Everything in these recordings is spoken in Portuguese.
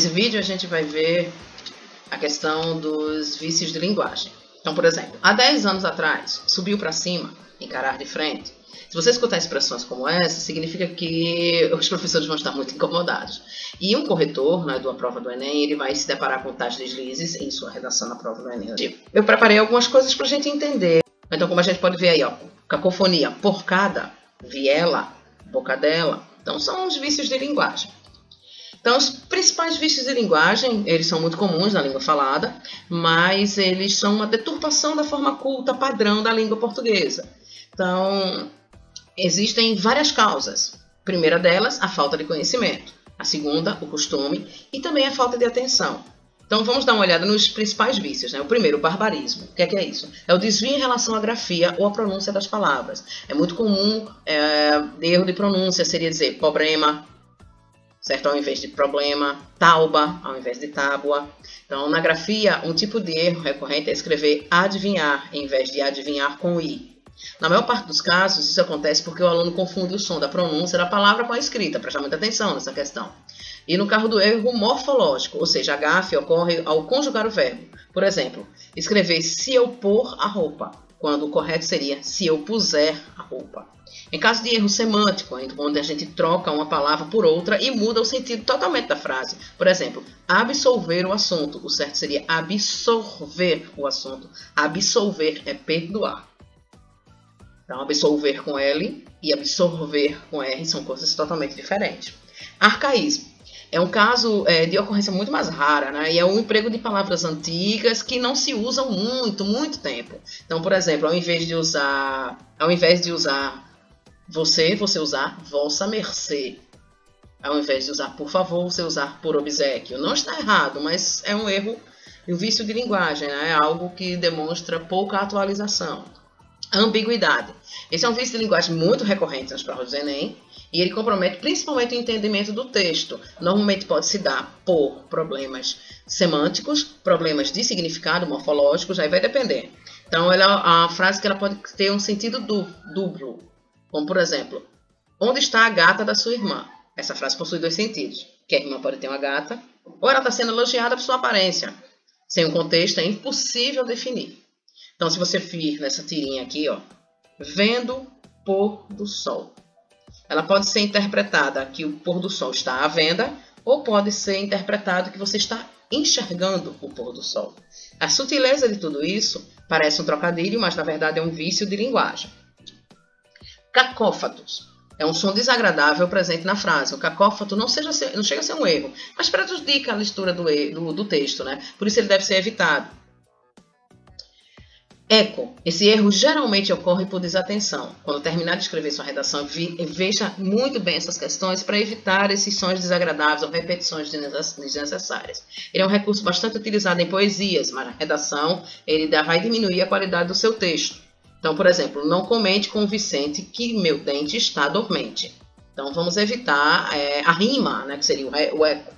Nesse vídeo a gente vai ver a questão dos vícios de linguagem. Então, por exemplo, há 10 anos atrás, subiu para cima, encarar de frente. Se você escutar expressões como essa, significa que os professores vão estar muito incomodados. E um corretor, né, de uma prova do Enem, ele vai se deparar com tais deslizes em sua redação na prova do Enem. Eu preparei algumas coisas para a gente entender. Então, como a gente pode ver aí, ó, cacofonia, porcada, viela, bocadela. Então, são os vícios de linguagem. Então, os principais vícios de linguagem, eles são muito comuns na língua falada, mas eles são uma deturpação da forma culta padrão da língua portuguesa. Então, existem várias causas. A primeira delas, a falta de conhecimento. A segunda, o costume e também a falta de atenção. Então, vamos dar uma olhada nos principais vícios, né? O primeiro, o barbarismo. O que é isso? É o desvio em relação à grafia ou à pronúncia das palavras. É muito comum, erro de pronúncia seria dizer problema, certo? Ao invés de problema, tauba, ao invés de tábua. Então, na grafia, um tipo de erro recorrente é escrever adivinhar, em vez de adivinhar com i. Na maior parte dos casos, isso acontece porque o aluno confunde o som da pronúncia da palavra com a escrita. Prestar muita atenção nessa questão. E no caso do erro morfológico, ou seja, a gafe ocorre ao conjugar o verbo. Por exemplo, escrever se eu pôr a roupa, quando o correto seria se eu puser a roupa. Em caso de erro semântico, onde a gente troca uma palavra por outra e muda o sentido totalmente da frase. Por exemplo, absolver o assunto. O certo seria absorver o assunto. Absolver é perdoar. Então, absolver com L e absorver com R são coisas totalmente diferentes. Arcaísmo. É um caso de ocorrência muito mais rara, né? E é o emprego de palavras antigas que não se usam muito tempo. Então, por exemplo, ao invés de usar você usar vossa mercê. Ao invés de usar por favor, você usar por obséquio. Não está errado, mas é um erro e um vício de linguagem, né? É algo que demonstra pouca atualização. Ambiguidade. Esse é um vício de linguagem muito recorrente nas provas do Enem e ele compromete principalmente o entendimento do texto. Normalmente pode se dar por problemas semânticos, problemas de significado morfológicos, aí vai depender. Então, ela é uma frase que ela pode ter um sentido duplo, como por exemplo, onde está a gata da sua irmã? Essa frase possui dois sentidos, que a irmã pode ter uma gata, ou ela está sendo elogiada por sua aparência. Sem um contexto é impossível definir. Então, se você vir nessa tirinha aqui, ó, vendo pôr do sol. Ela pode ser interpretada que o pôr do sol está à venda, ou pode ser interpretado que você está enxergando o pôr do sol. A sutileza de tudo isso parece um trocadilho, mas na verdade é um vício de linguagem. Cacófatos. É um som desagradável presente na frase. O cacófato não chega a ser um erro, mas prejudica a leitura do texto, né? Por isso ele deve ser evitado. Eco. Esse erro geralmente ocorre por desatenção. Quando terminar de escrever sua redação, veja muito bem essas questões para evitar esses sons desagradáveis ou repetições desnecessárias. Ele é um recurso bastante utilizado em poesias, mas na redação ele vai diminuir a qualidade do seu texto. Então, por exemplo, não comente com o Vicente que meu dente está dormente. Então, vamos evitar a rima, né, que seria o eco.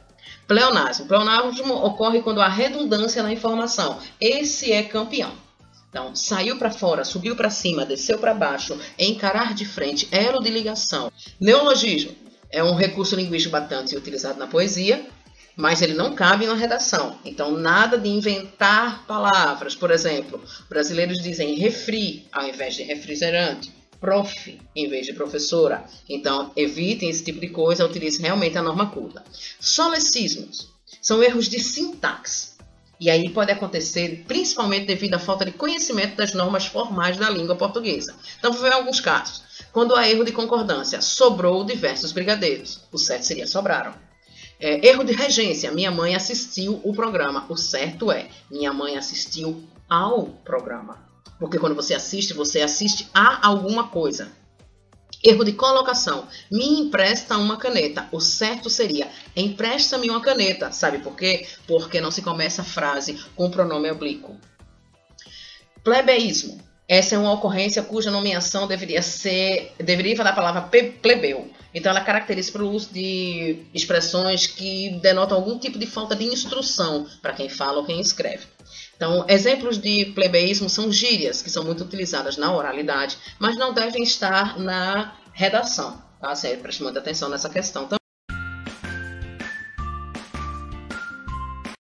Pleonasmo. Pleonasmo ocorre quando há redundância na informação. Esse é campeão. Então, saiu para fora, subiu para cima, desceu para baixo, encarar de frente, elo de ligação. Neologismo é um recurso linguístico bastante utilizado na poesia, mas ele não cabe na redação. Então, nada de inventar palavras. Por exemplo, brasileiros dizem refri ao invés de refrigerante, prof em vez de professora. Então, evitem esse tipo de coisa, utilize realmente a norma culta. Solecismos são erros de sintaxe. E aí pode acontecer principalmente devido à falta de conhecimento das normas formais da língua portuguesa. Então, vou ver alguns casos. Quando há erro de concordância, sobrou diversos brigadeiros. O certo seria sobraram. Erro de regência, minha mãe assistiu o programa. O certo é, minha mãe assistiu ao programa. Porque quando você assiste a alguma coisa. Erro de colocação. Me empresta uma caneta. O certo seria, empresta-me uma caneta. Sabe por quê? Porque não se começa a frase com pronome oblíquo. Plebeísmo. Essa é uma ocorrência cuja nomeação deveria da palavra plebeu. Então, ela caracteriza pelo uso de expressões que denotam algum tipo de falta de instrução para quem fala ou quem escreve. Então, exemplos de plebeísmo são gírias, que são muito utilizadas na oralidade, mas não devem estar na redação. Tá? Preste muita atenção nessa questão também.